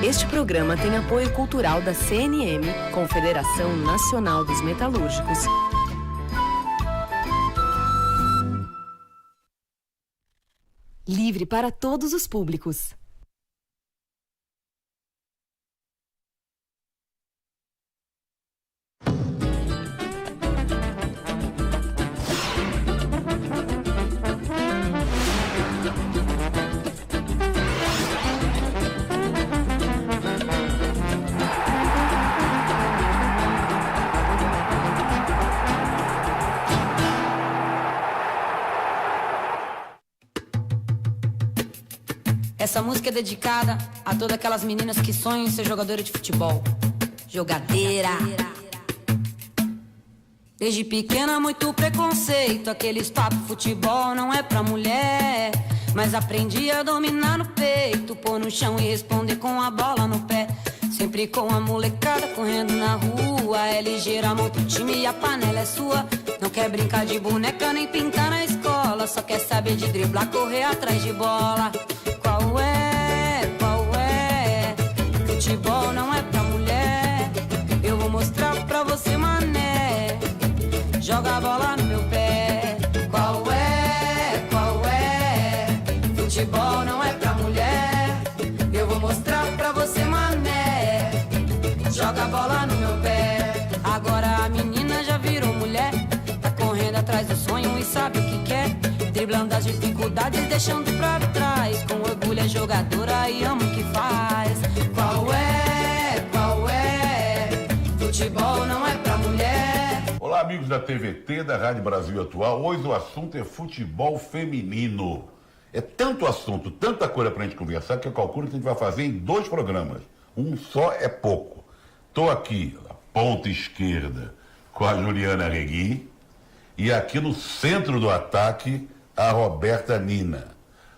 Este programa tem apoio cultural da CNM, Confederação Nacional dos Metalúrgicos. Livre para todos os públicos. Essa música é dedicada a todas aquelas meninas que sonham em ser jogadora de futebol. Jogadeira. Desde pequena muito preconceito, aqueles papos futebol não é pra mulher. Mas aprendi a dominar no peito, pôr no chão e responder com a bola no pé. Sempre com a molecada correndo na rua, é ligeira, monta o time e a panela é sua. Não quer brincar de boneca nem pintar na escola, só quer saber de driblar, correr atrás de bola. Qual é, qual é? Futebol não é pra mulher. Eu vou mostrar pra você, mané. Joga a bola no meu pé. Qual é, qual é? Futebol não é pra mulher. Eu vou mostrar pra você, mané. Joga a bola no meu pé. Agora a menina já virou mulher, tá correndo atrás do sonho e sabe o que quer. Driblando as dificuldades, deixando pra trás. Com orgulho é jogadora e ama o que faz. Qual é, qual é? Futebol não é pra mulher. Olá, amigos da TVT, da Rádio Brasil Atual. Hoje o assunto é futebol feminino. É tanto assunto, tanta coisa pra gente conversar, que eu calculo que a gente vai fazer em 2 programas. Um só é pouco. Tô aqui, na ponta esquerda, com a Juliana Regui. E aqui no centro do ataque, a Roberta Nina.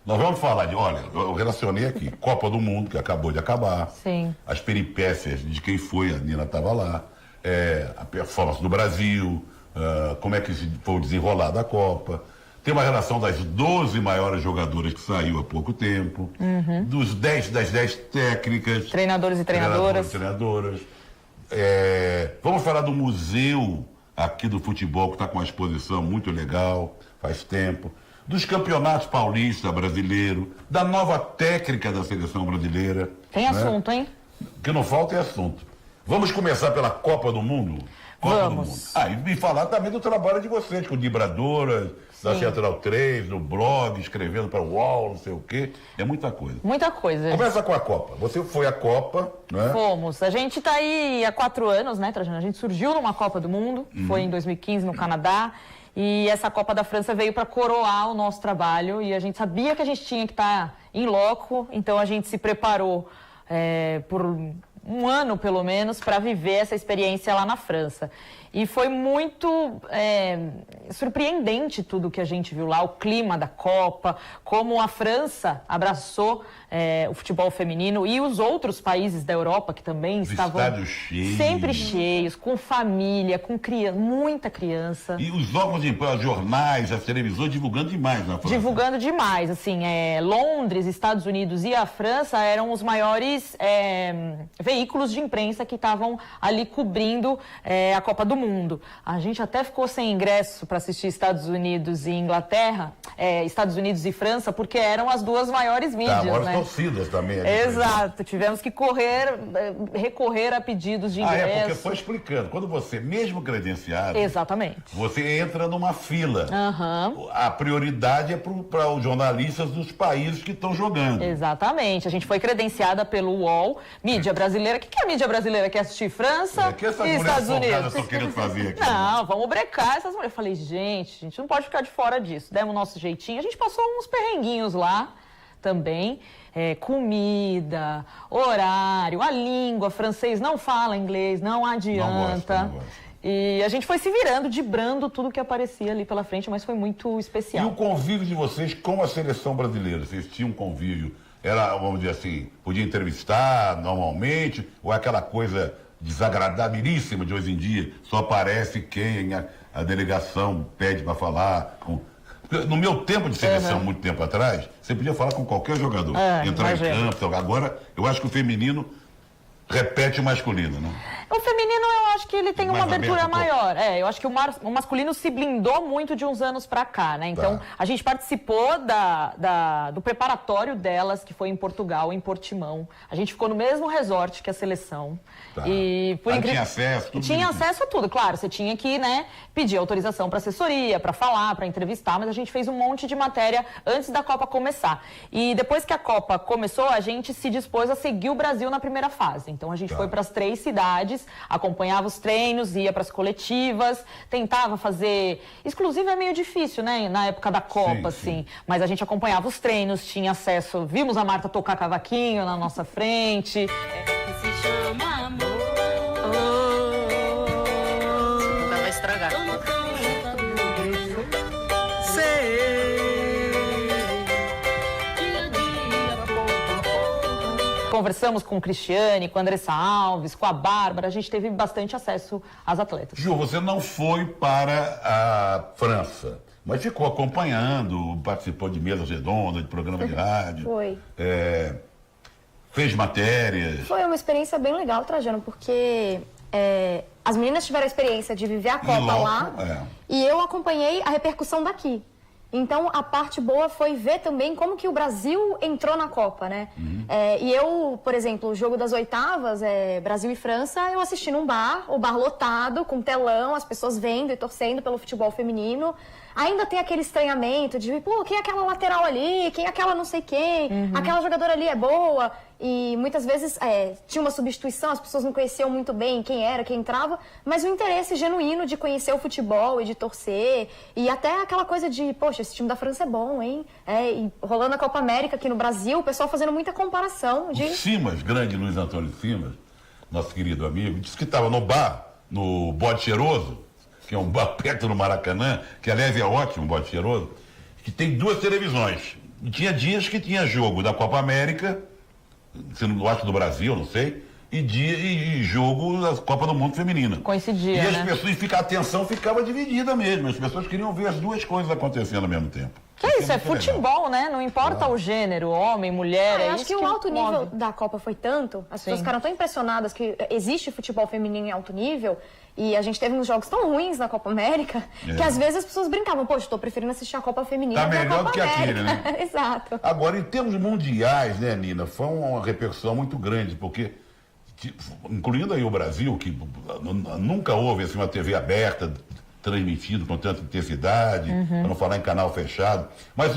Nós vamos falar de, olha, eu relacionei aqui, Copa do Mundo, que acabou de acabar. Sim. As peripécias de quem foi, a Nina estava lá, a performance do Brasil, como é que foi o desenrolar da Copa. Tem uma relação das 12 maiores jogadoras que saiu há pouco tempo, das 10 técnicas. Treinadores e treinadoras. Vamos falar do museu aqui do futebol, que está com uma exposição muito legal, faz tempo. Dos campeonatos paulista, brasileiro, da nova técnica da seleção brasileira. Tem assunto, hein? O que não falta é assunto. Vamos começar pela Copa do Mundo? Vamos. E falar também do trabalho de vocês, com vibradoras, da Central 3, no blog, escrevendo para o UOL, não sei o quê. É muita coisa. Muita coisa. Começa com a Copa. Você foi à Copa, né? Fomos. A gente está aí há 4 anos, né, Trajano? A gente surgiu numa Copa do Mundo, foi em 2015 no Canadá. E essa Copa da França veio para coroar o nosso trabalho e a gente sabia que a gente tinha que estar em loco, então a gente se preparou por um ano, pelo menos, para viver essa experiência lá na França. E foi muito surpreendente tudo que a gente viu lá, o clima da Copa, como a França abraçou o futebol feminino e os outros países da Europa que também estavam sempre cheios, com família, com muita criança. E os órgãos de imprensa, jornais, as televisões divulgando demais na França. Divulgando demais, assim, Londres, Estados Unidos e a França eram os maiores veículos de imprensa que estavam ali cobrindo a Copa do Mundo. A gente até ficou sem ingresso para assistir Estados Unidos e Inglaterra, Estados Unidos e França, porque eram as 2 maiores mídias, né? Torcidas também. Exato, tivemos que recorrer a pedidos de ingresso. Porque foi explicando, quando você, mesmo credenciado... Exatamente. Você entra numa fila. A prioridade é para os jornalistas dos países que estão jogando. Exatamente, a gente foi credenciada pelo UOL, mídia brasileira. O que é a mídia brasileira? Quer assistir França e Estados Unidos? Estão querendo fazer aqui. Não, vamos brecar essas mulheres. Eu falei, gente, a gente não pode ficar de fora disso. Demos o nosso jeitinho. A gente passou uns perrenguinhos lá também. Comida, horário, a língua, francês não fala inglês, não adianta. Não gosto. E a gente foi se virando, dibrando tudo que aparecia ali pela frente, mas foi muito especial. E o convívio de vocês com a seleção brasileira? Vocês tinham um convívio, era, vamos dizer assim, podia entrevistar normalmente, ou é aquela coisa desagradabilíssima de hoje em dia, só aparece quem a delegação pede para falar, No meu tempo de seleção, muito tempo atrás, você podia falar com qualquer jogador, entrar em campo. Agora, eu acho que o feminino repete o masculino, né? O feminino, eu acho que ele tem uma abertura maior. Eu acho que o masculino se blindou muito de uns anos pra cá, né? Então, a gente participou do preparatório delas, que foi em Portugal, em Portimão. A gente ficou no mesmo resort que a seleção. E por tinha acesso, tudo tinha isso. acesso a tudo, claro. Você tinha que, né, pedir autorização pra assessoria, pra falar, pra entrevistar, mas a gente fez um monte de matéria antes da Copa começar. E depois que a Copa começou, a gente se dispôs a seguir o Brasil na primeira fase. Então, a gente foi para as 3 cidades, acompanhava os treinos, ia para as coletivas, tentava fazer... Exclusivo é meio difícil, né? Na época da Copa, sim. Mas a gente acompanhava os treinos, tinha acesso... Vimos a Marta tocar cavaquinho na nossa frente. Se chama amor. Não vai estragar. Conversamos com o Cristiane, com a Andressa Alves, com a Bárbara, a gente teve bastante acesso às atletas. Ju, você não foi para a França, mas ficou acompanhando, participou de mesas redondas, de programa de rádio. Foi. Fez matérias. Foi uma experiência bem legal, Trajano, porque as meninas tiveram a experiência de viver a Copa lá e eu acompanhei a repercussão daqui. Então, a parte boa foi ver também como que o Brasil entrou na Copa, né? E eu, por exemplo, o jogo das oitavas, Brasil e França, eu assisti num bar, o bar lotado, com telão, as pessoas vendo e torcendo pelo futebol feminino. Ainda tem aquele estranhamento de, pô, quem é aquela lateral ali? Quem é aquela não sei quem? Aquela jogadora ali é boa? E muitas vezes tinha uma substituição, as pessoas não conheciam muito bem quem era, quem entrava, mas o interesse genuíno de conhecer o futebol e de torcer, e até aquela coisa de, poxa, esse time da França é bom, hein? E rolando a Copa América aqui no Brasil, o pessoal fazendo muita comparação. O Simas, grande Luiz Antônio Simas, nosso querido amigo, disse que estava no bar, no Bode Cheiroso, que é um bar perto do Maracanã, que aliás é ótimo, o Bode Cheiroso, que tem 2 televisões. E tinha dias que tinha jogo da Copa América, eu acho do Brasil, não sei, e jogo da Copa do Mundo Feminina. Coincidia, e as pessoas, a atenção ficava dividida mesmo, as pessoas queriam ver as 2 coisas acontecendo ao mesmo tempo. Que isso, é futebol, né? Não importa o gênero, homem, mulher, eu acho que o alto nível move. da Copa foi tanto, as pessoas ficaram tão impressionadas que existe futebol feminino em alto nível, e a gente teve uns jogos tão ruins na Copa América, que às vezes as pessoas brincavam, poxa, estou preferindo assistir a Copa Feminina tá do que a Copa melhor do que América. aquele, né? Exato. Agora, em termos mundiais, né, Nina, foi uma repercussão muito grande, porque, incluindo aí o Brasil, que nunca houve assim, uma TV aberta, transmitido com tanta intensidade, para não falar em canal fechado, mas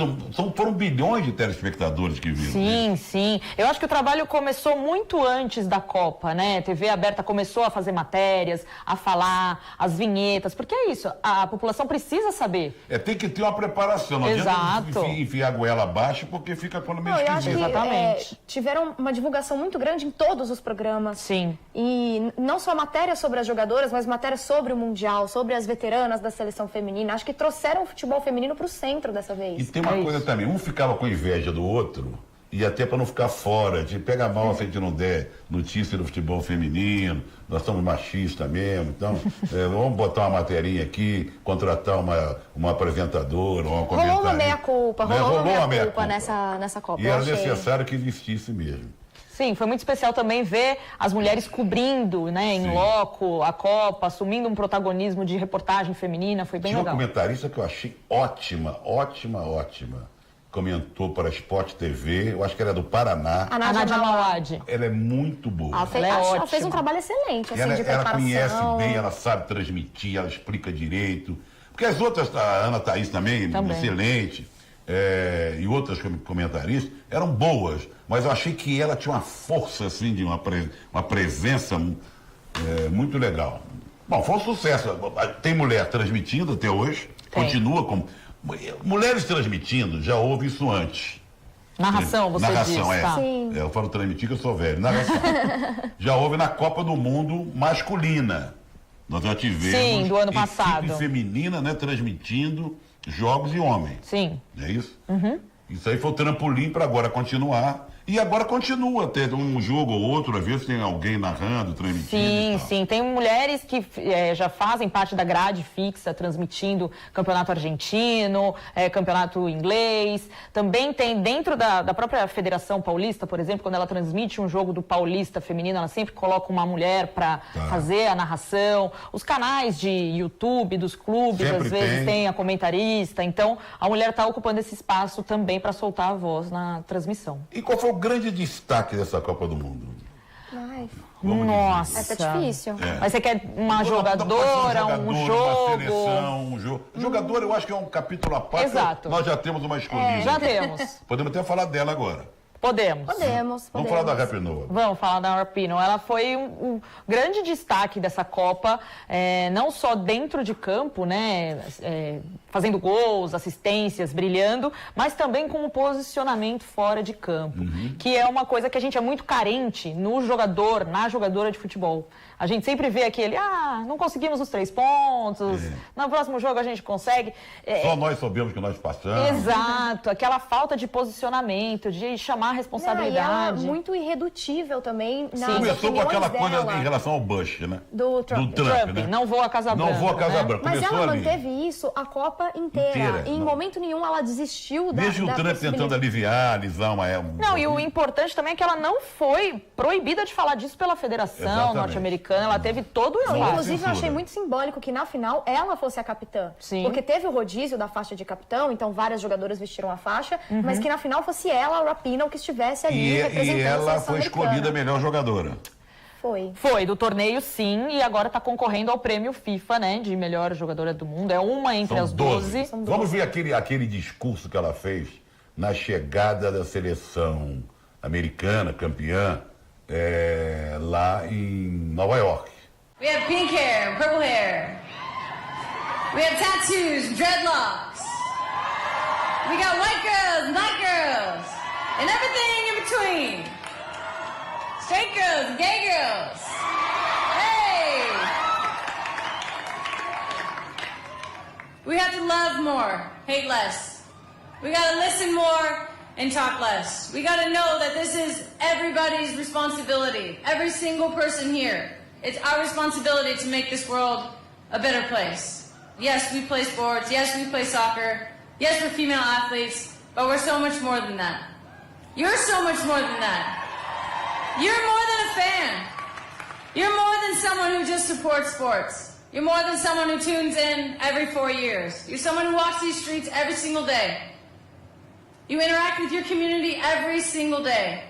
foram bilhões de telespectadores que viram. Sim, sim. Eu acho que o trabalho começou muito antes da Copa, né? A TV aberta começou a fazer matérias, a falar, as vinhetas, porque é isso, a população precisa saber. Tem que ter uma preparação, não adianta enfiar a goela abaixo, porque fica quando meio Eu acho que Exatamente. tiveram uma divulgação muito grande em todos os programas. Sim. E não só matérias sobre as jogadoras, mas matérias sobre o Mundial, sobre as veteranas da seleção feminina. Acho que trouxeram o futebol feminino para o centro dessa vez. E tem uma coisa também, um ficava com inveja do outro, e até para não ficar fora, de pega mal se a gente não der notícia do futebol feminino, nós somos machistas mesmo, então vamos botar uma materinha aqui, contratar uma apresentadora, uma comentarista. Rolou uma meia-culpa, rolou uma meia-culpa nessa Copa. E era necessário que existisse mesmo. Sim, foi muito especial também ver as mulheres cobrindo, né, em loco, a Copa, assumindo um protagonismo de reportagem feminina, foi bem legal. Tinha uma comentarista que eu achei ótima. Comentou para a Sport TV, eu acho que ela é do Paraná. A Nádia Mauad. Ela é muito boa. Ela fez um trabalho excelente, assim, de preparação. Ela conhece bem, ela sabe transmitir, ela explica direito. Porque as outras, a Ana Thaís também. Excelente. E outras comentaristas eram boas, mas eu achei que ela tinha uma força, assim, de uma presença muito legal. Bom, foi um sucesso. Tem mulher transmitindo até hoje, continua com... Mulheres transmitindo, já houve isso antes. Narração, você diz. Tá. Sim. Eu falo transmitir que eu sou velho. Narração. Já houve na Copa do Mundo masculina. Nós já tivemos... Sim, do ano passado. Equipe feminina, né, transmitindo jogos e homens. Sim. Não é isso? Isso aí foi o trampolim para agora continuar. E agora continua tendo um jogo ou outro, às vezes tem alguém narrando, transmitindo. Sim. Tem mulheres que já fazem parte da grade fixa, transmitindo campeonato argentino, campeonato inglês. Também tem dentro da própria Federação Paulista, por exemplo, quando ela transmite um jogo do Paulista feminino, ela sempre coloca uma mulher para fazer a narração. Os canais de YouTube dos clubes, sempre às vezes tem a comentarista. Então, a mulher está ocupando esse espaço também para soltar a voz na transmissão. E qual foi o grande destaque dessa Copa do Mundo? Nossa, tá difícil. Mas você quer uma jogadora, um jogo? Uma seleção, um jogo. Jogador, eu acho que é um capítulo à parte. Exato. Nós já temos uma escolhida. Já temos. Podemos até falar dela agora. Podemos. Vamos falar da Rapinoe. Vamos falar da Rapinoe. Ela foi um grande destaque dessa Copa, não só dentro de campo, né, fazendo gols, assistências, brilhando, mas também com o posicionamento fora de campo, que é uma coisa que a gente é muito carente no jogador, na jogadora de futebol. A gente sempre vê aquele, não conseguimos os 3 pontos, no próximo jogo a gente consegue. Só nós sabemos que nós passamos. Exato, aquela falta de posicionamento, de chamar a responsabilidade. E ela muito irredutível também. Começou com aquela coisa dela. em relação ao Bush, né? Do Trump, né? Não vou à Casa Branca. Não vou à Casa Branca. Mas começou ela ali. manteve isso a Copa inteira. E em momento nenhum ela desistiu da Mesmo o Trump tentando alisar Não, e o importante também é que ela não foi proibida de falar disso pela Federação Norte-Americana. Ela teve todo o espaço. Inclusive, eu achei muito simbólico que na final ela fosse a capitã. Sim. Porque teve o rodízio da faixa de capitão, então várias jogadoras vestiram a faixa, mas que na final fosse ela, a Rapinoe, que estivesse ali representando e a ela seleção foi americana. escolhida a melhor jogadora. Foi do torneio, sim, e agora está concorrendo ao prêmio FIFA, né, de melhor jogadora do mundo. É uma entre as 12. Vamos ver aquele discurso que ela fez na chegada da seleção americana, campeã, lá em Nova York. We have pink hair, purple hair. We have tattoos, dreadlocks. We got white girls and black girls. And everything in between. Straight girls and gay girls. Hey! We have to love more, hate less. We gotta listen more and talk less. We gotta know that this is everybody's responsibility. Every single person here. It's our responsibility to make this world a better place. Yes, we play sports. Yes, we play soccer. Yes, we're female athletes. But we're so much more than that. You're so much more than that. You're more than a fan. You're more than someone who just supports sports. You're more than someone who tunes in every 4 years. You're someone who walks these streets every single day. You interact with your community every single day.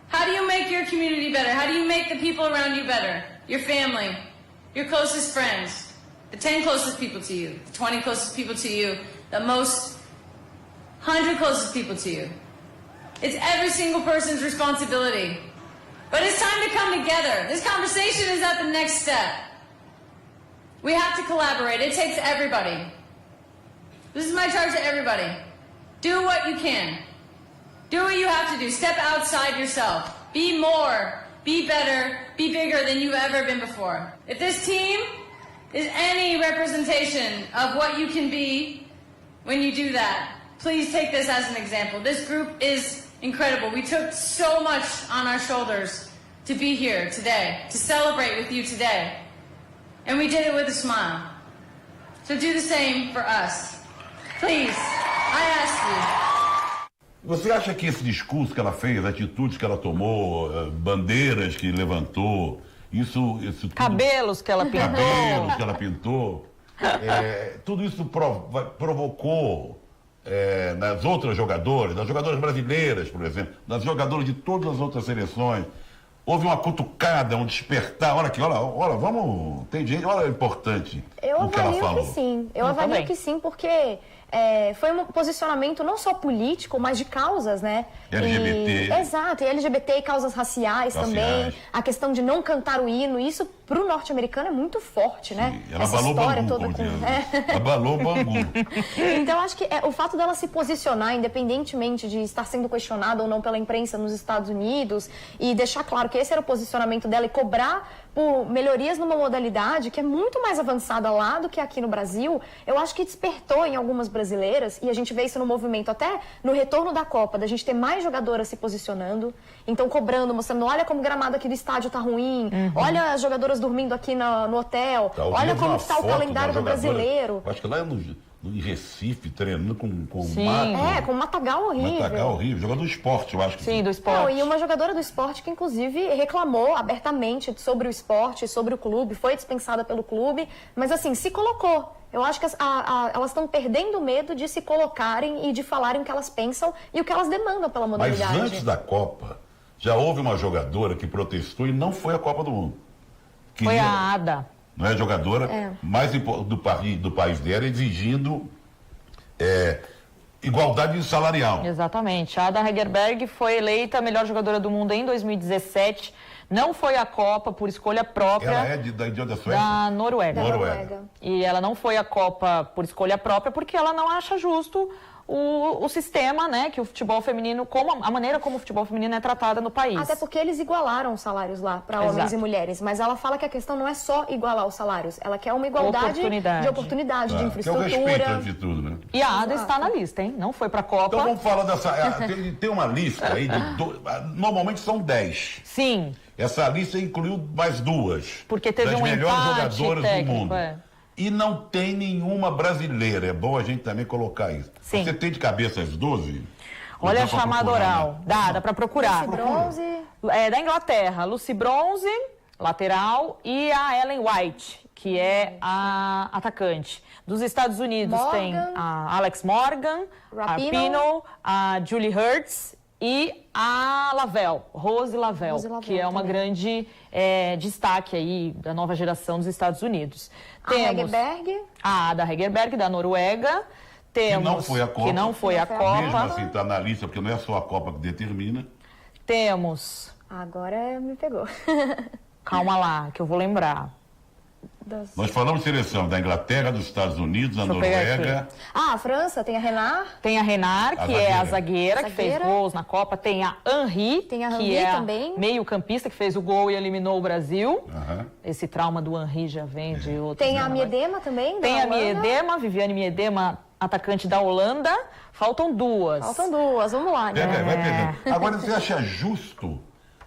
How do you make your community better? How do you make the people around you better? Your family, your closest friends, the 10 closest people to you, the 20 closest people to you, the most 100 closest people to you. It's every single person's responsibility. But it's time to come together. This conversation is at the next step. We have to collaborate. It takes everybody. This is my charge to everybody. Do what you can. Do what you have to do. Step outside yourself. Be more, be better, be bigger than you've ever been before. If this team is any representation of what you can be when you do that, please take this as an example. This group is incredible. We took so much on our shoulders to be here today, to celebrate with you today. And we did it with a smile. So do the same for us. Please, I ask you. Você acha que esse discurso que ela fez, atitudes que ela tomou, bandeiras que levantou, isso tudo, cabelos que ela pintou, tudo isso provocou nas outras jogadoras, nas jogadoras brasileiras, por exemplo, nas jogadoras de todas as outras seleções, houve uma cutucada, um despertar, olha aqui, olha, vamos, tem gente, olha, é importante o que ela falou. Eu avalio que sim, porque foi um posicionamento não só político, mas de causas, né? LGBT. Exato, e LGBT e causas raciais também. A questão de não cantar o hino, isso pro norte-americano é muito forte, né? Ela essa abalou história Bangu, toda com... Abalou o Bangu. Então, acho que o fato dela se posicionar, independentemente de estar sendo questionada ou não pela imprensa nos Estados Unidos, e deixar claro que esse era o posicionamento dela e cobrar por melhorias numa modalidade que é muito mais avançada lá do que aqui no Brasil, eu acho que despertou em algumas brasileiras, e a gente vê isso no movimento até no retorno da Copa, da gente ter mais jogadoras se posicionando, então cobrando, mostrando, olha como o gramado aqui do estádio tá ruim, olha as jogadoras dormindo aqui no hotel, olha como está o calendário do brasileiro. Acho que lá em Recife, treinando com mato. Com um matagal horrível. Matagal horrível. Jogador do esporte, eu acho que sim. Do esporte. Não, e uma jogadora do esporte que, inclusive, reclamou abertamente sobre o esporte, sobre o clube, foi dispensada pelo clube, mas, assim, se colocou. Eu acho que elas estão perdendo o medo de se colocarem e de falarem o que elas pensam e o que elas demandam pela modalidade. Mas antes da Copa, já houve uma jogadora que protestou e não foi à Copa do Mundo. Foi a Ada. Não é jogadora mais do país dela, exigindo igualdade salarial. Exatamente. A Ada Hegerberg foi eleita a melhor jogadora do mundo em 2017. Não foi à Copa por escolha própria. Ela é da Suécia? Da Noruega. Noruega. E ela não foi à Copa por escolha própria porque ela não acha justo o sistema, né, que o futebol feminino, a maneira como o futebol feminino é tratada no país. Até porque eles igualaram os salários lá para homens e mulheres, mas ela fala que a questão não é só igualar os salários, ela quer uma igualdade de oportunidade, de infraestrutura. Que é o respeito antes de tudo, né? E a Ada está na lista, hein? Não foi para a Copa. Então vamos falar dessa... tem uma lista aí normalmente são 10. Sim. Essa lista incluiu mais 2. Porque teve das melhores jogadoras técnico, do mundo. E não tem nenhuma brasileira. É bom a gente também colocar isso. Sim. Você tem de cabeça as 12? Olha a chamada oral. Dá para procurar. Lucy Bronze. Da Inglaterra. Lucy Bronze, lateral, e a Ellen White, que é a atacante. Dos Estados Unidos tem a Alex Morgan, Rapinoe, a Julie Ertz e a Rose Lavelle, que é uma grande destaque aí da nova geração dos Estados Unidos. Temos a Ada Hegerberg, da Noruega. Temos, que não foi à Copa. Mesmo Copa. assim, está na lista, porque não é só a Copa que determina. Temos... Agora me pegou. Calma lá, que eu vou lembrar. Nós falamos de seleção da Inglaterra, dos Estados Unidos, da Noruega. A França tem a Renard. Tem a Renard, que é a zagueira, que fez gols na Copa. Tem a Henry, que é também. meio-campista, que fez o gol e eliminou o Brasil. Esse trauma do Henry já vem de outros. Tem a Miedema também, Tem a Miedema, Viviane Miedema, atacante da Holanda. Faltam 2. Vamos lá. Né? Vai pegando. Agora, você acha justo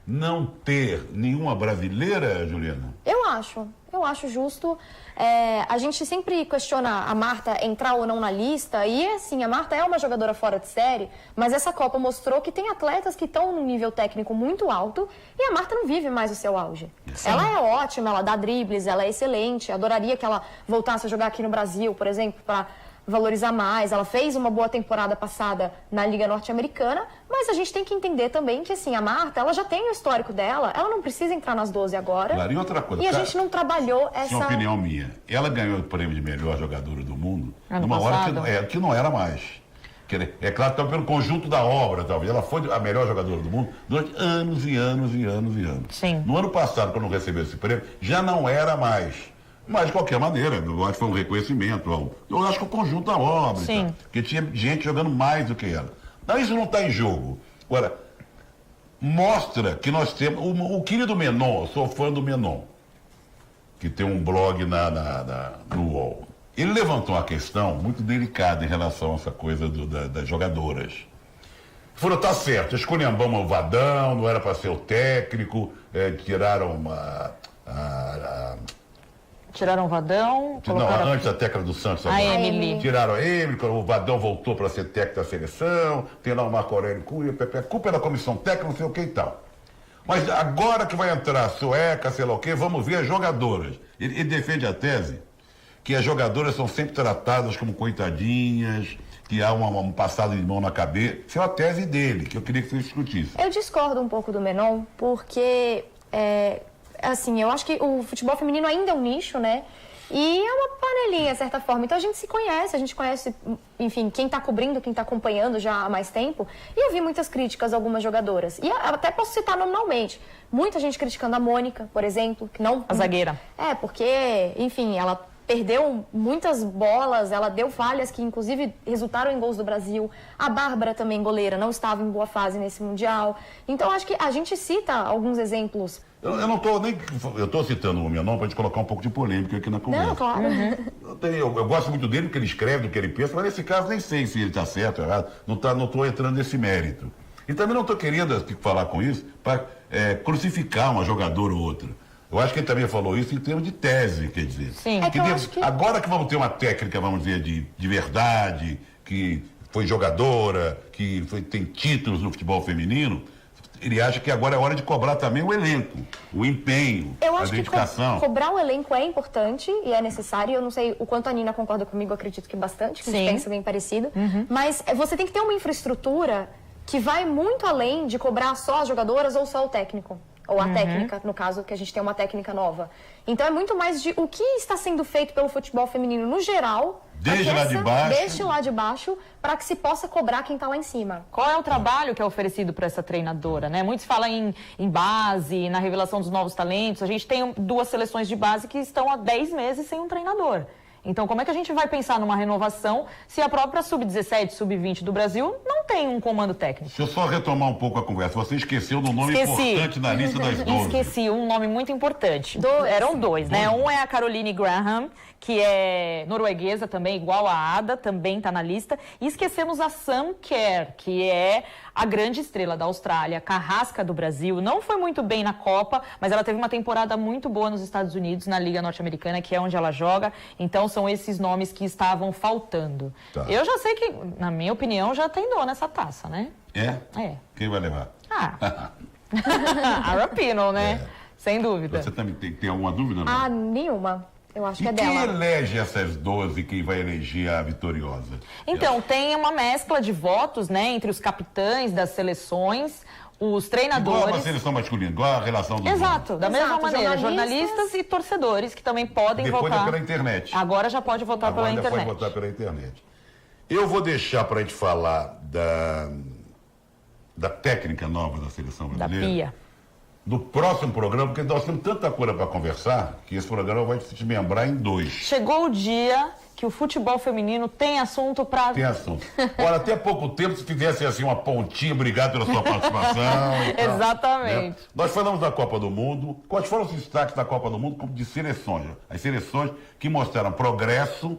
não ter nenhuma brasileira, Juliana? Eu acho justo. A gente sempre questiona a Marta entrar ou não na lista, e assim, a Marta é uma jogadora fora de série, mas essa Copa mostrou que tem atletas que estão num nível técnico muito alto, e a Marta não vive mais o seu auge. Sim. Ela é ótima, ela dá dribles, ela é excelente, adoraria que ela voltasse a jogar aqui no Brasil, por exemplo, para valorizar mais. Ela fez uma boa temporada passada na Liga Norte-Americana, mas a gente tem que entender também que, assim, a Marta, ela já tem o histórico dela, ela não precisa entrar nas 12 agora. Claro, e outra coisa... E a gente não trabalhou essa... Uma opinião minha. Ela ganhou o prêmio de melhor jogadora do mundo numa passado. hora que não era mais. É claro que pelo conjunto da obra, talvez. Ela foi a melhor jogadora do mundo durante anos e anos e anos e anos. Sim. No ano passado, quando recebeu esse prêmio, já não era mais. Mas, de qualquer maneira, eu acho que foi um reconhecimento. Eu acho que o conjunto da obra, sim, porque tinha gente jogando mais do que ela. Não, isso não está em jogo. Agora, mostra que nós temos... O querido Menon, eu sou fã do Menon, que tem um blog no UOL. Ele levantou uma questão muito delicada em relação a essa coisa das jogadoras. Falou, tá certo, esculhambamos o Vadão, não era para ser o técnico, tiraram Tiraram o Vadão. Não, antes da técnica do Santos. A Emily. Tiraram a Emily, o Vadão voltou para ser técnico da seleção, tem lá o Marco Aurélio Cunha, culpa é da comissão técnica, não sei o que e tal. Mas agora que vai entrar a sueca, sei lá o quê, vamos ver as jogadoras. Ele defende a tese que as jogadoras são sempre tratadas como coitadinhas, que há um passado de mão na cabeça. Isso é a tese dele, que eu queria que você discutisse. Eu discordo um pouco do Menon, porque... assim, eu acho que o futebol feminino ainda é um nicho, né? E é uma panelinha, de certa forma. Então a gente conhece, enfim, quem está cobrindo, quem está acompanhando já há mais tempo. E eu vi muitas críticas a algumas jogadoras. E até posso citar nominalmente. Muita gente criticando a Mônica, por exemplo, que não... A zagueira. Porque, enfim, ela perdeu muitas bolas, ela deu falhas que, inclusive, resultaram em gols do Brasil. A Bárbara, também goleira, não estava em boa fase nesse Mundial. Então, acho que a gente cita alguns exemplos. Eu não estou nem... Eu estou citando o meu nome para a gente colocar um pouco de polêmica aqui na conversa. Não, claro. Eu gosto muito dele, porque ele escreve, do que ele pensa, mas nesse caso nem sei se ele está certo ou errado. Não estou entrando nesse mérito. E também não estou querendo falar com isso para crucificar uma jogadora ou outra. Eu acho que ele também falou isso em termos de tese, quer dizer. Sim. Agora que vamos ter uma técnica, vamos dizer, de verdade, que foi jogadora, que tem títulos no futebol feminino, ele acha que agora é hora de cobrar também o elenco, o empenho, a dedicação. Que cobrar o elenco é importante e é necessário. Eu não sei o quanto a Nina concorda comigo, eu acredito que bastante, que a gente pensa bem parecido. Mas você tem que ter uma infraestrutura que vai muito além de cobrar só as jogadoras ou só o técnico. Ou a técnica, no caso, que a gente tem uma técnica nova. Então é muito mais de o que está sendo feito pelo futebol feminino no geral. Desde lá de baixo, para que se possa cobrar quem está lá em cima. Qual é o trabalho que é oferecido para essa treinadora, né? Muitos falam em base, na revelação dos novos talentos. A gente tem 2 seleções de base que estão há 10 meses sem um treinador. Então, como é que a gente vai pensar numa renovação se a própria Sub-17, Sub-20 do Brasil não tem um comando técnico? Deixa eu só retomar um pouco a conversa. Você esqueceu do nome importante na lista das 12. Esqueci um nome muito importante. Eram 2, né? Um é a Caroline Graham, que é norueguesa também, igual a Ada, também está na lista. E esquecemos a Sam Kerr, que é a grande estrela da Austrália, carrasca do Brasil. Não foi muito bem na Copa, mas ela teve uma temporada muito boa nos Estados Unidos, na Liga Norte-Americana, que é onde ela joga. Então, são esses nomes que estavam faltando. Tá. Eu já sei que, na minha opinião, já tem dor nessa taça, né? É? Quem vai levar? A Rapinoe, né? Sem dúvida. Você também tem alguma dúvida? Não? Nenhuma. Eu acho que é dela. E quem elege essas 12, quem vai eleger a vitoriosa? Então, tem uma mescla de votos, né, entre os capitães das seleções, os treinadores... Igual a seleção masculina, igual a relação dos Exato, da mesma maneira, jornalistas e torcedores que também podem votar. Depois é pela internet. Agora já pode votar pela internet. Agora pode votar pela internet. Eu vou deixar para a gente falar da técnica nova da seleção brasileira. Da Pia. No próximo programa, porque nós temos tanta coisa para conversar, que esse programa vai se desmembrar em 2. Chegou o dia que o futebol feminino tem assunto para... Tem assunto. Olha, até pouco tempo, se fizesse assim uma pontinha, obrigado pela sua participação. Exatamente. Né? Nós falamos da Copa do Mundo. Quais foram os destaques da Copa do Mundo de seleções? As seleções que mostraram progresso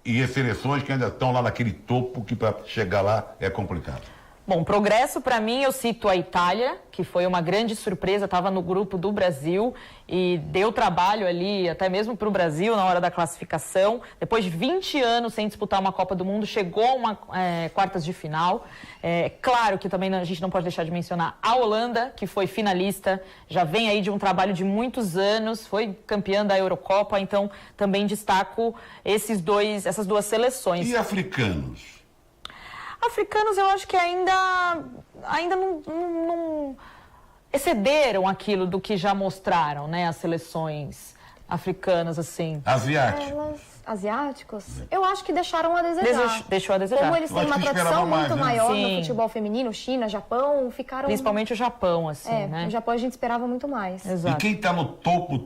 e as seleções que ainda estão lá naquele topo, que para chegar lá é complicado. Bom, progresso para mim, eu cito a Itália, que foi uma grande surpresa, estava no grupo do Brasil e deu trabalho ali, até mesmo para o Brasil, na hora da classificação. Depois de 20 anos sem disputar uma Copa do Mundo, chegou a uma quartas de final. Claro que também a gente não pode deixar de mencionar a Holanda, que foi finalista, já vem aí de um trabalho de muitos anos, foi campeã da Eurocopa, então também destaco essas 2 seleções. E africanos? Africanos, eu acho que ainda não excederam aquilo do que já mostraram, né, as seleções africanas, assim. Asiáticos? Eu acho que deixaram a desejar. Deixou a desejar. Como eles têm uma tradição muito maior no futebol feminino, China, Japão, ficaram... Principalmente o Japão, assim, né? O Japão a gente esperava muito mais. Exato. E quem está no topo,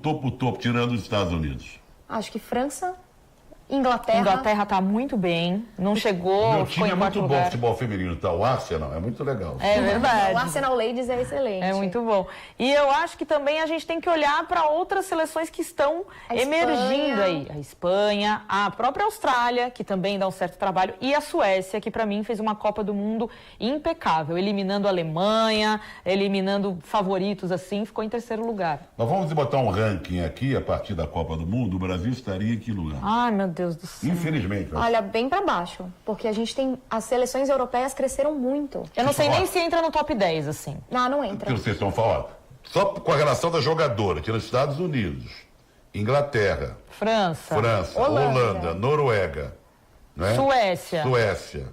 tirando os Estados Unidos? Acho que França... Inglaterra. Inglaterra está muito bem, não chegou, Meu time é muito bom, futebol feminino, tá? O Arsenal é muito legal. É verdade. O Arsenal Ladies é excelente. É muito bom. E eu acho que também a gente tem que olhar para outras seleções que estão emergindo aí. A Espanha, a própria Austrália, que também dá um certo trabalho, e a Suécia, que para mim fez uma Copa do Mundo impecável, eliminando a Alemanha, eliminando favoritos assim, ficou em 3º lugar. Nós vamos botar um ranking aqui, a partir da Copa do Mundo, o Brasil estaria em que lugar? Ai, meu Deus do céu. Infelizmente. Olha, bem para baixo, porque a gente tem... As seleções europeias cresceram muito. Eu não sei nem se entra no top 10, assim. Não entra. Porque vocês estão falando, só com a relação da jogadora, tirando os Estados Unidos, Inglaterra, França, Holanda, Noruega, né? Suécia.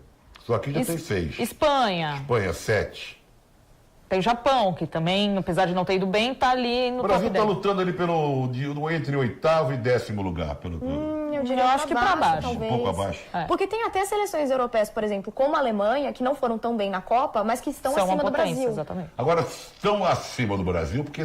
Só aqui já tem 6. Espanha, 7. Tem o Japão, que também, apesar de não ter ido bem, tá ali no top 10. O Brasil está lutando ali entre 8º e 10º lugar. Eu diria acho que para baixo. Talvez. Um pouco abaixo. Porque tem até seleções europeias, por exemplo, como a Alemanha, que não foram tão bem na Copa, mas que estão acima do Brasil. Exatamente. Agora, estão acima do Brasil porque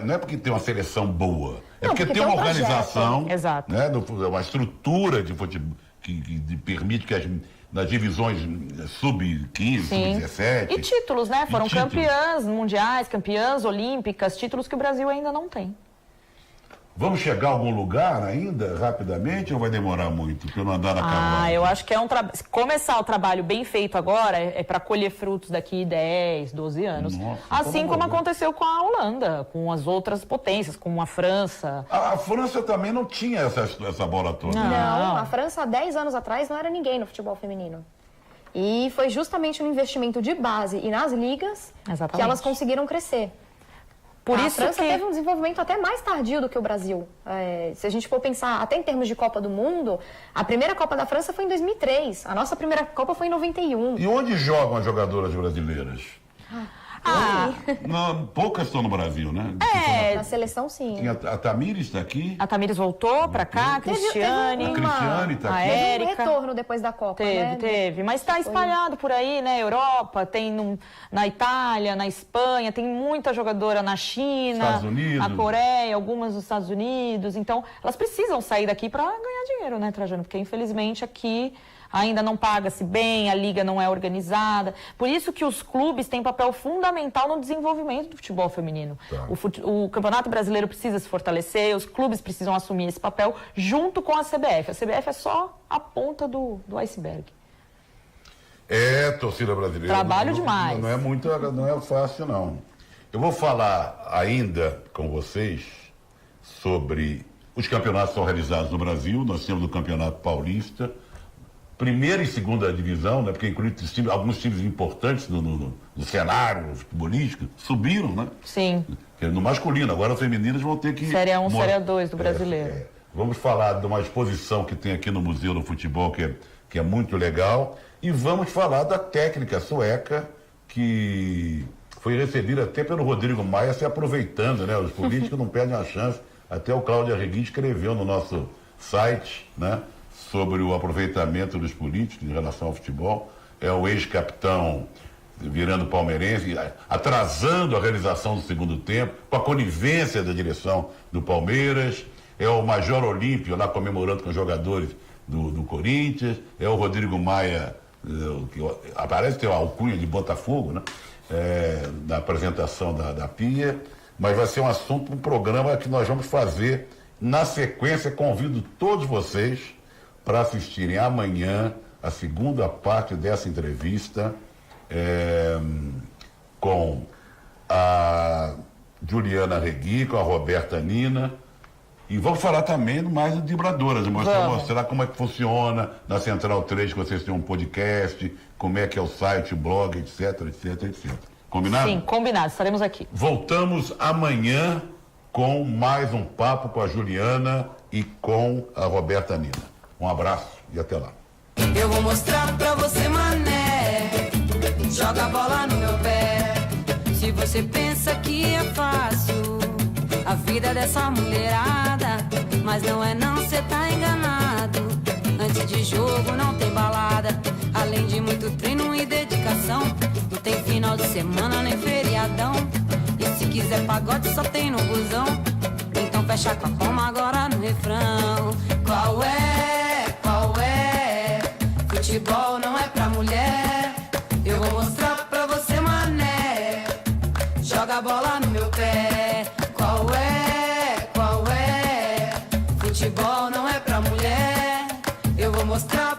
não é porque tem uma seleção boa, é Não, porque tem uma projeto. organização, Exato. né, uma estrutura de futebol que permite que nas divisões sub-15, sub-17... E títulos, né? Foram títulos. campeãs mundiais, campeãs olímpicas, títulos que o Brasil ainda não tem. Vamos chegar a algum lugar ainda, rapidamente, ou vai demorar muito para não andar na cavalo? Eu acho que se começar o trabalho bem feito agora, é para colher frutos daqui 10, 12 anos. Nossa, assim como aconteceu com a Holanda, com as outras potências, como a França. A França também não tinha essa bola toda. Não, a França há 10 anos atrás não era ninguém no futebol feminino. E foi justamente no investimento de base e nas ligas que elas conseguiram crescer. Por a isso França que teve um desenvolvimento até mais tardio do que o Brasil. Se a gente for pensar até em termos de Copa do Mundo, a primeira Copa da França foi em 2003. A nossa primeira Copa foi em 91. E onde jogam as jogadoras brasileiras? Não, poucas estão no Brasil, né? Na seleção, sim. A Tamires está aqui. A Tamires voltou para cá, a Cristiane. A Cristiane está a aqui. Teve um Érica. retorno depois da Copa, né? Teve. Mas está espalhado por aí, né? Europa, tem na Itália, na Espanha, tem muita jogadora na China, Estados Unidos. na Coreia, algumas nos Estados Unidos. Então, elas precisam sair daqui para ganhar dinheiro, né, Trajano? Porque, infelizmente, aqui ainda não paga-se bem, a liga não é organizada. Por isso que os clubes têm papel fundamental no desenvolvimento do futebol feminino. Tá. O Campeonato Brasileiro precisa se fortalecer, os clubes precisam assumir esse papel junto com a CBF. A CBF é só a ponta do iceberg. Torcida brasileira. Trabalho demais. Não é fácil, não. Eu vou falar ainda com vocês sobre os campeonatos que são realizados no Brasil. Nós temos o Campeonato Paulista, primeira e segunda divisão, né? Porque inclui alguns times importantes no cenário futebolístico, subiram, né? Sim. No masculino, agora as femininas vão ter que... Série 1, Série 2 do brasileiro. Vamos falar de uma exposição que tem aqui no Museu do Futebol, que é muito legal, e vamos falar da técnica sueca, que foi recebida até pelo Rodrigo Maia, se aproveitando, né? Os políticos não perdem a chance. Até o Cláudio Arregui escreveu no nosso site, né? Sobre o aproveitamento dos políticos em relação ao futebol. É o ex-capitão virando palmeirense, atrasando a realização do segundo tempo, com a conivência da direção do Palmeiras. É o Major Olímpio lá comemorando com os jogadores do Corinthians. É o Rodrigo Maia, que aparece ter uma alcunha de Botafogo, né? Na apresentação da Pia. Mas vai ser um assunto, um programa que nós vamos fazer na sequência. Convido todos vocês para assistirem amanhã a segunda parte dessa entrevista com a Juliana Arregui, com a Roberta Nina, e vamos falar também mais de vibradoras, mostrar como é que funciona na Central 3, que vocês têm um podcast, como é que é o site, o blog, etc, etc, etc. Combinado? Sim, combinado, estaremos aqui. Voltamos amanhã com mais um papo com a Juliana e com a Roberta Nina. Um abraço e até lá. Eu vou mostrar pra você, mané. Joga a bola no meu pé. Se você pensa que é fácil a vida dessa mulherada, mas não é não, cê tá enganado. Antes de jogo não tem balada, além de muito treino e dedicação. Não tem final de semana nem feriadão. E se quiser pagode só tem no busão. Então fecha com a palma agora no refrão. Qual é? Qual é? Futebol não é pra mulher. Eu vou mostrar pra você, mané. Joga a bola no meu pé. Qual é? Qual é? Futebol não é pra mulher. Eu vou mostrar